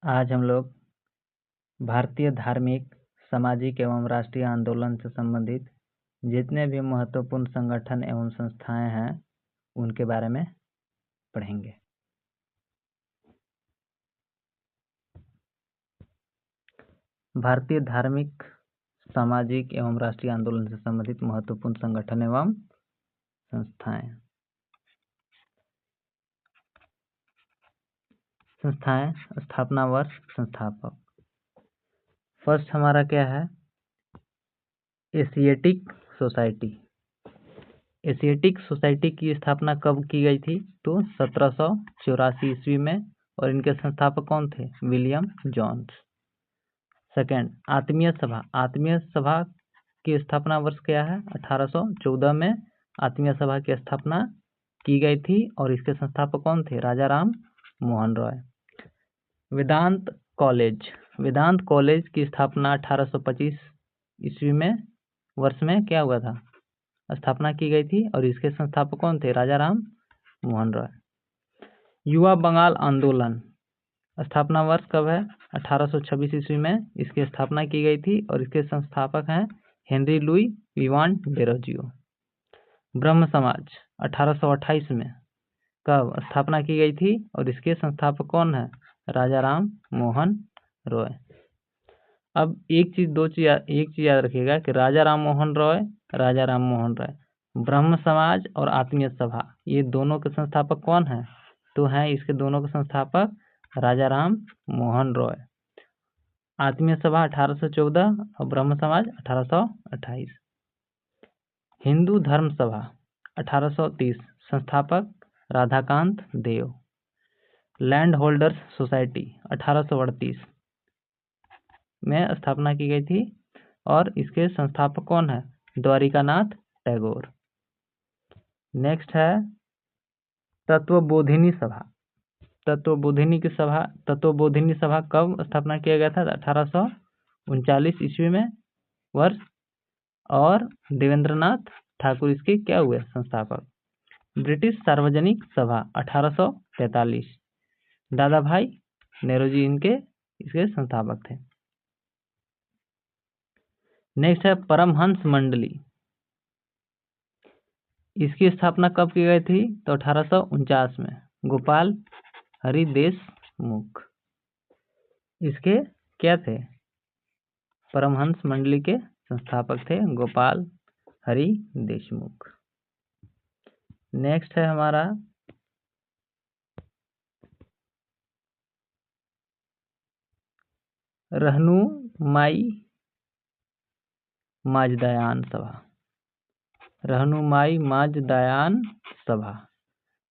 आज हम लोग भारतीय धार्मिक, सामाजिक एवं राष्ट्रीय आंदोलन से संबंधित जितने भी महत्वपूर्ण संगठन एवं संस्थाएं हैं उनके बारे में पढ़ेंगे। भारतीय धार्मिक, सामाजिक एवं राष्ट्रीय आंदोलन से संबंधित महत्वपूर्ण संगठन एवं संस्थाएं। स्थापना वर्ष, संस्थापक। फर्स्ट हमारा क्या है? Asiatic society. एशियाटिक सोसाइटी की स्थापना कब की गई थी? तो 1784 ईस्वी में, और इनके संस्थापक कौन थे? William Jones. सेकेंड, आत्मीय सभा। आत्मीय सभा की स्थापना वर्ष क्या है? 1814 में आत्मीय सभा की स्थापना की गई थी, और इसके संस्थापक कौन थे? राजा राम मोहन रॉय। वेदांत कॉलेज। वेदांत कॉलेज की स्थापना 1825 ईस्वी में वर्ष में क्या हुआ था? स्थापना की गई थी, और इसके संस्थापक कौन थे? राजा राम मोहन रॉय। युवा बंगाल आंदोलन। स्थापना वर्ष कब है? 1826 ईस्वी में इसकी स्थापना की गई थी, और इसके संस्थापक हैं हेनरी लुई विवांट डेरोजियो। ब्रह्म समाज 1828 में कब स्थापना की गई थी, और इसके संस्थापक कौन है? राजा राम मोहन रॉय। अब एक चीज याद रखिएगा कि राजा राम मोहन रॉय, ब्रह्म समाज और आत्मीय सभा, ये दोनों के संस्थापक कौन हैं? तो हैं इसके दोनों के संस्थापक राजा राम मोहन रॉय। आत्मीय सभा 1814 और ब्रह्म समाज 1828। हिंदू धर्म सभा 1830, संस्थापक राधाकांत देव। लैंड होल्डर्स सोसाइटी 1838 में स्थापना की गई थी, और इसके संस्थापक कौन है? द्वारिकानाथ टैगोर। नेक्स्ट है तत्वबोधिनी सभा। तत्वबोधिनी सभा कब स्थापना किया गया था? 1839 ईस्वी में वर्ष, और देवेंद्रनाथ ठाकुर इसके क्या हुए? संस्थापक। ब्रिटिश सार्वजनिक सभा 1843, दादा भाई नेहरू जी इसके संस्थापक थे। नेक्स्ट है परमहंस मंडली। इसकी स्थापना कब की गई थी? तो 1849 में, गोपाल हरि देशमुख इसके क्या थे? परमहंस मंडली के संस्थापक थे गोपाल हरि देशमुख। नेक्स्ट है हमारा रहनुमाई माजदायान सभा। रहनुमाई माजदायान सभा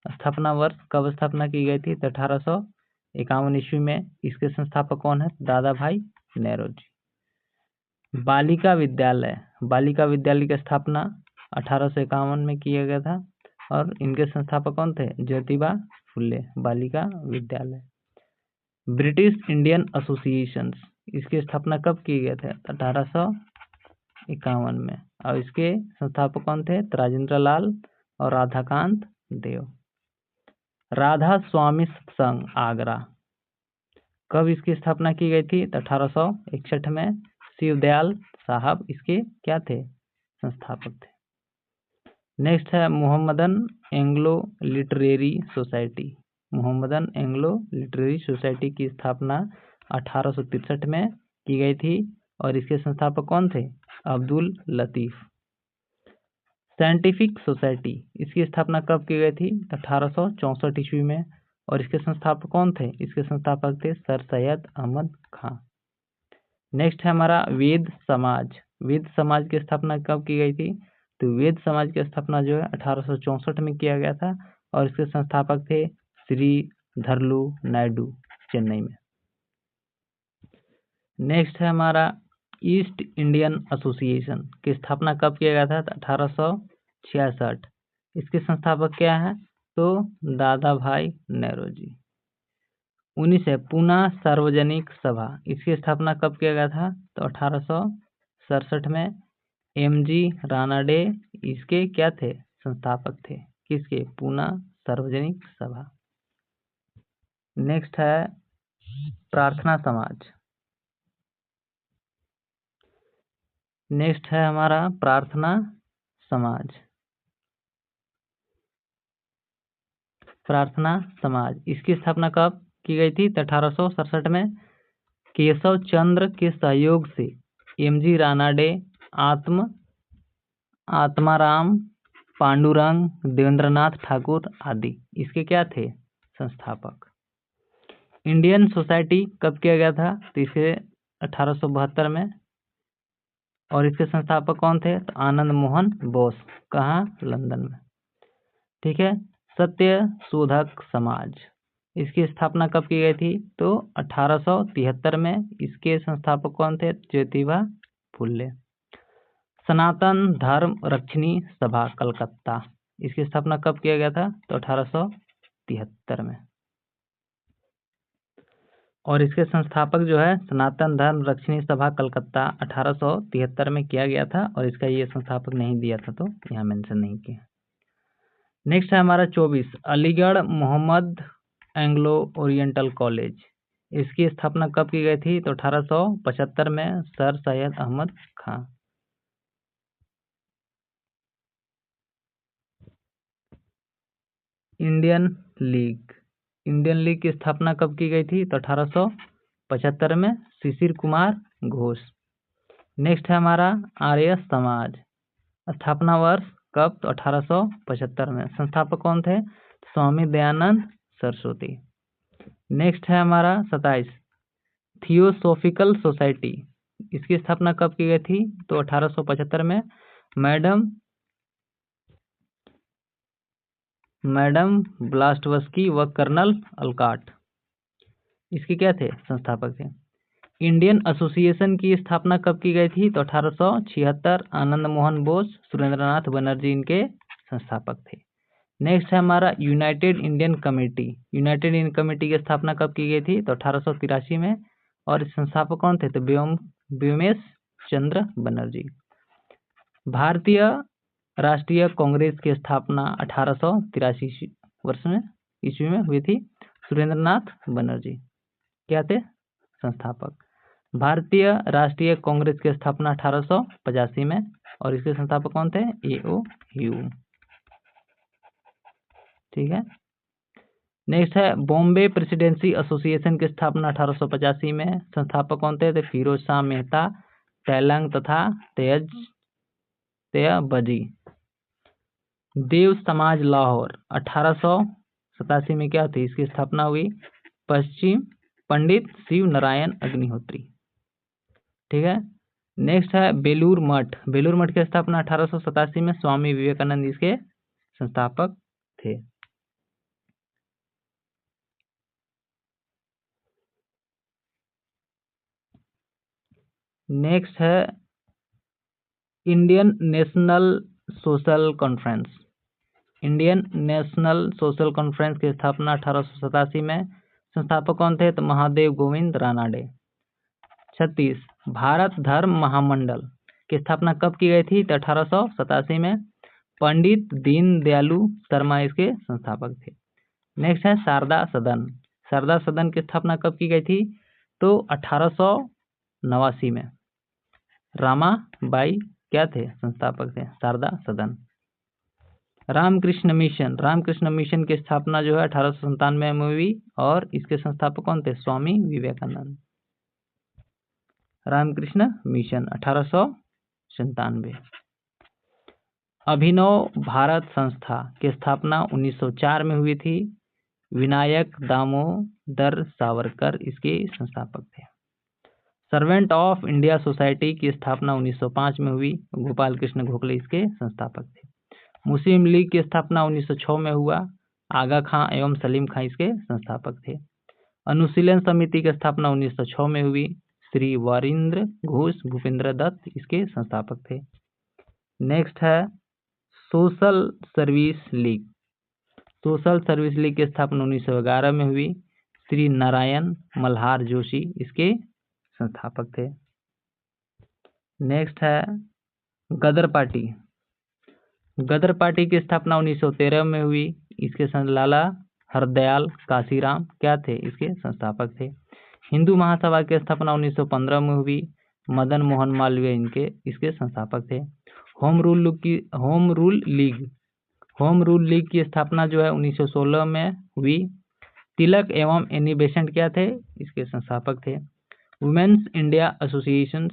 स्थापना वर्ष कब स्थापना की गई थी? तो 1851 ईस्वी में। इसके संस्थापक कौन है? दादा भाई नेहरू जी। बालिका विद्यालय की स्थापना 1851 में किया गया था, और इनके संस्थापक कौन थे? Jyotiba Phule. Balika Vidyalaya. British Indian association, इसकी स्थापना कब की गई थे? 1851 में, और इसके संस्थापक कौन थे? राजेंद्र लाल और राधाकांत देव। राधा स्वामी सत्संग आगरा, कब इसकी स्थापना की गई थी? 1861 में। शिवदयाल साहब इसके क्या थे? संस्थापक थे। नेक्स्ट है Mohammedan Anglo literary society. Mohammedan Anglo literary society की स्थापना 1863 में की गई थी, और इसके संस्थापक कौन थे? अब्दुल लतीफ। साइंटिफिक सोसाइटी, इसकी स्थापना कब की गई थी? 1864 ईस्वी में, और इसके संस्थापक कौन थे? इसके संस्थापक थे सर सैयद अहमद खां। नेक्स्ट है हमारा वेद समाज। वेद समाज की स्थापना कब की गई थी? तो वेद समाज की स्थापना जो है 1864 में किया गया था, और इसके संस्थापक थे श्री धरलू नायडू, चेन्नई में। नेक्स्ट है हमारा ईस्ट इंडियन एसोसिएशन की स्थापना कब किया गया था? 1866। इसके संस्थापक क्या हैं? तो दादा भाई नेहरू जी। 19 है पूना सार्वजनिक सभा। इसकी स्थापना कब किया गया था? तो 1867 में। एमजी रानाडे इसके क्या थे? संस्थापक थे। किसके? पूना सार्वजनिक सभा। नेक्स्ट है प्रार्थना समाज। नेक्स्ट है हमारा प्रार्थना समाज। प्रार्थना समाज इसकी स्थापना कब की गई थी? तो 1867 में केशव चंद्र के सहयोग से एम.जी. रानाडे, आत्माराम पांडुरंग, देवेंद्रनाथ ठाकुर आदि इसके क्या थे? संस्थापक। इंडियन सोसाइटी कब किया गया था? तो इसे 1872 में, और इसके संस्थापक कौन थे? तो आनंद मोहन बोस। कहाँ? लंदन में। ठीक है। सत्य शोधक समाज इसकी स्थापना कब की गई थी? तो 1873 में। इसके संस्थापक कौन थे? ज्योतिबा फुले। सनातन धर्म रक्षणी सभा कलकत्ता इसकी स्थापना कब किया गया था? तो 1873 में, और इसके संस्थापक जो है सनातन धर्म रक्षणी सभा कलकत्ता 1873 में किया गया था, और इसका ये संस्थापक नहीं दिया था तो यहाँ मेंशन नहीं किया। नेक्स्ट है हमारा 24 Aligarh Mohammad Anglo Oriental College इसकी स्थापना कब की गई थी? तो 1875 में sir Syed Ahmad Khan. Indian League की स्थापना कब की गई थी? तो 1875 में शिशिर कुमार घोष। नेक्स्ट है हमारा आर्य समाज स्थापना वर्ष कब? तो 1875 में। संस्थापक कौन थे? स्वामी दयानंद सरस्वती। नेक्स्ट है हमारा 27 थियोसॉफिकल सोसाइटी इसकी स्थापना कब की गई थी? तो 1875 में। मैडम ब्लास्टवस्की व कर्नल अलकाट इसके क्या थे? संस्थापक थे। इंडियन एसोसिएशन की स्थापना कब की गई थी? तो 1876। आनंद मोहन बोस, सुरेंद्रनाथ बनर्जी इनके संस्थापक थे। नेक्स्ट है हमारा यूनाइटेड इंडियन कमेटी की स्थापना कब की गई थी? तो 1883 में, और संस्थापक कौन थे? तो व्योमेश चंद्र बनर्जी। भारतीय राष्ट्रीय कांग्रेस की स्थापना 1883 वर्ष में ईस्वी में हुई थी। सुरेंद्रनाथ बनर्जी क्या थे? संस्थापक। भारतीय राष्ट्रीय कांग्रेस की स्थापना 1885 में, और इसके संस्थापक कौन थे? ए.ओ. ह्यूम। ठीक है। नेक्स्ट है बॉम्बे प्रेसिडेंसी एसोसिएशन की स्थापना 1885 में। संस्थापक कौन थे? फिरोज शाह मेहता, तेलंग तथा तेयबजी। देव समाज लाहौर 1887 में क्या थी? इसकी स्थापना हुई। पंडित शिव नारायण अग्निहोत्री। ठीक है। नेक्स्ट है बेलूर मठ की स्थापना 1887 में। स्वामी विवेकानंद इसके संस्थापक थे। नेक्स्ट है इंडियन नेशनल सोशल कॉन्फ्रेंस की स्थापना 1887 में। संस्थापक कौन थे? तो महादेव गोविंद रानाडे। 36 भारत धर्म महामंडल की स्थापना कब की गई थी? तो 1887 में। पंडित दीनदयालु शर्मा इसके संस्थापक थे। नेक्स्ट है शारदा सदन की स्थापना कब की गई थी? तो 1889 में। रामाबाई क्या थे? संस्थापक थे शारदा सदन। रामकृष्ण मिशन की स्थापना जो है 1897 में हुई, और इसके संस्थापक कौन थे? स्वामी विवेकानंद। रामकृष्ण मिशन 1897। अभिनव भारत संस्था की स्थापना 1904 में हुई थी। विनायक दामोदर सावरकर इसके संस्थापक थे। सर्वेंट ऑफ इंडिया सोसाइटी की स्थापना 1905 में हुई। गोपाल कृष्ण गोखले इसके संस्थापक थे। मुस्लिम लीग की स्थापना 1906 में हुआ। आगा खां एवं सलीम खां इसके संस्थापक थे। अनुशीलन समिति की स्थापना 1906 में हुई। श्री वारिंद्र घोष, भूपेंद्र दत्त इसके संस्थापक थे। नेक्स्ट है सोशल सर्विस लीग की स्थापना 1911 में हुई। श्री नारायण मल्हार जोशी इसके संस्थापक थे। नेक्स्ट है गदर पार्टी की स्थापना 1913 में हुई। इसके लाला हरदयाल काशीराम क्या थे? इसके संस्थापक थे। हिंदू महासभा की स्थापना 1915 में हुई। मदन मोहन मालवीय इसके संस्थापक थे। होम रूल लीग की स्थापना जो है 1916 में हुई। तिलक एवं एनी बेसेंट क्या थे? इसके संस्थापक थे। वुमेन्स इंडिया एसोसिएशन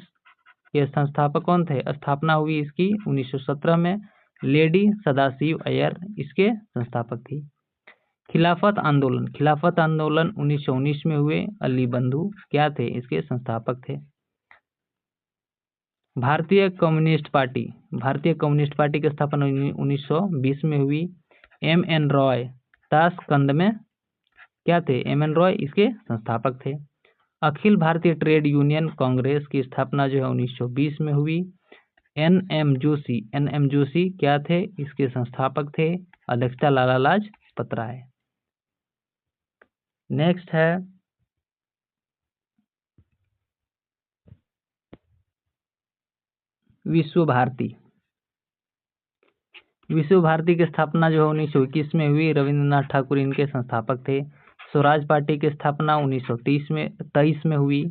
के संस्थापक कौन थे? स्थापना हुई इसकी 1917 में। लेडी सदाशिव अय्यर इसके संस्थापक थी। खिलाफत आंदोलन 1919 में हुए। अली बंधु क्या थे? इसके संस्थापक थे। भारतीय कम्युनिस्ट पार्टी की स्थापना 1920 में हुई। M.N. रॉय ताशकंद में क्या थे? M.N. रॉय इसके संस्थापक थे। अखिल भारतीय ट्रेड यूनियन कांग्रेस की स्थापना जो है 1920 में हुई। N.M. जोशी क्या थे? इसके संस्थापक थे। अध्यक्षता लाला लाजपत राय। नेक्स्ट है विश्व भारती की स्थापना जो है 1921 में हुई। रविंद्रनाथ ठाकुर इनके संस्थापक थे। स्वराज पार्टी की स्थापना 1923 में हुई।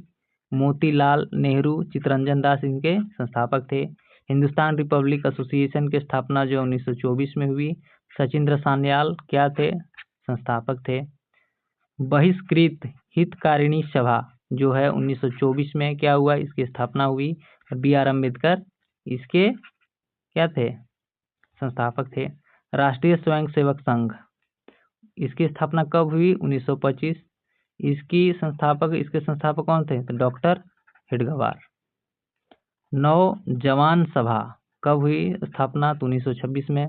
मोतीलाल नेहरू चित्तरंजन दास इनके संस्थापक थे। हिंदुस्तान रिपब्लिक एसोसिएशन की स्थापना जो 1924 में हुई। सचिंद्र सान्याल क्या थे? संस्थापक थे। बहिष्कृत हितकारिणी सभा जो है 1924 में क्या हुआ? इसकी स्थापना हुई। B.R. अम्बेडकर इसके क्या थे? संस्थापक थे। राष्ट्रीय स्वयंसेवक संघ इसकी स्थापना कब हुई? 1925। इसके संस्थापक कौन थे? तो डॉक्टर हेडगेवार। नौजवान सभा कब हुई स्थापना? तो 1926 में।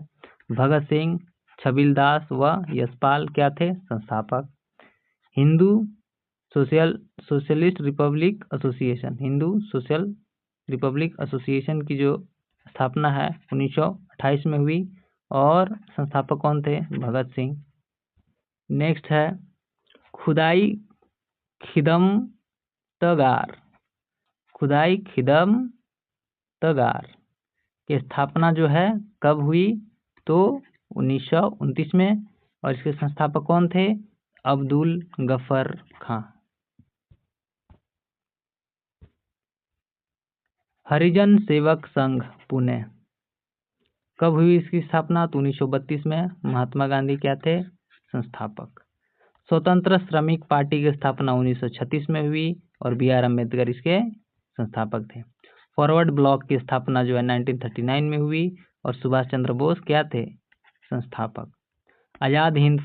भगत सिंह, छबीलदास व यशपाल क्या थे? संस्थापक। हिंदू सोशलिस्ट रिपब्लिक एसोसिएशन की जो स्थापना है 1928 में हुई और संस्थापक कौन थे? भगत सिंह। नेक्स्ट है खुदाई खिदमतगार की स्थापना जो है कब हुई? तो 1929 में और इसके संस्थापक कौन थे? अब्दुल गफर खां। हरिजन सेवक संघ पुणे कब हुई इसकी स्थापना? तो 1932 में। महात्मा गांधी क्या थे? संस्थापक। स्वतंत्र श्रमिक पार्टी की स्थापना 1936 में हुई और B.R. अम्बेडकर इसके संस्थापक थे। फॉरवर्ड ब्लॉक की स्थापना जो है 1939 में हुई और सुभाष चंद्र बोस क्या थे? संस्थापक। आज़ाद हिंद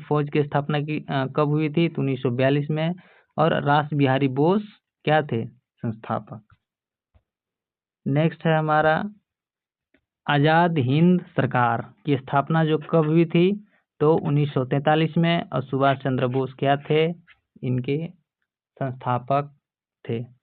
फौज की स्थापना कब हुई थी? तो 1942 में और रास बिहारी बोस क्या थे? संस्थापक। नेक्स्ट है हमारा आज़ाद हिंद सरकार की स्थापना जो कब हुई थी? तो 1943 में और सुभाष चंद्र बोस क्या थे? इनके संस्थापक थे।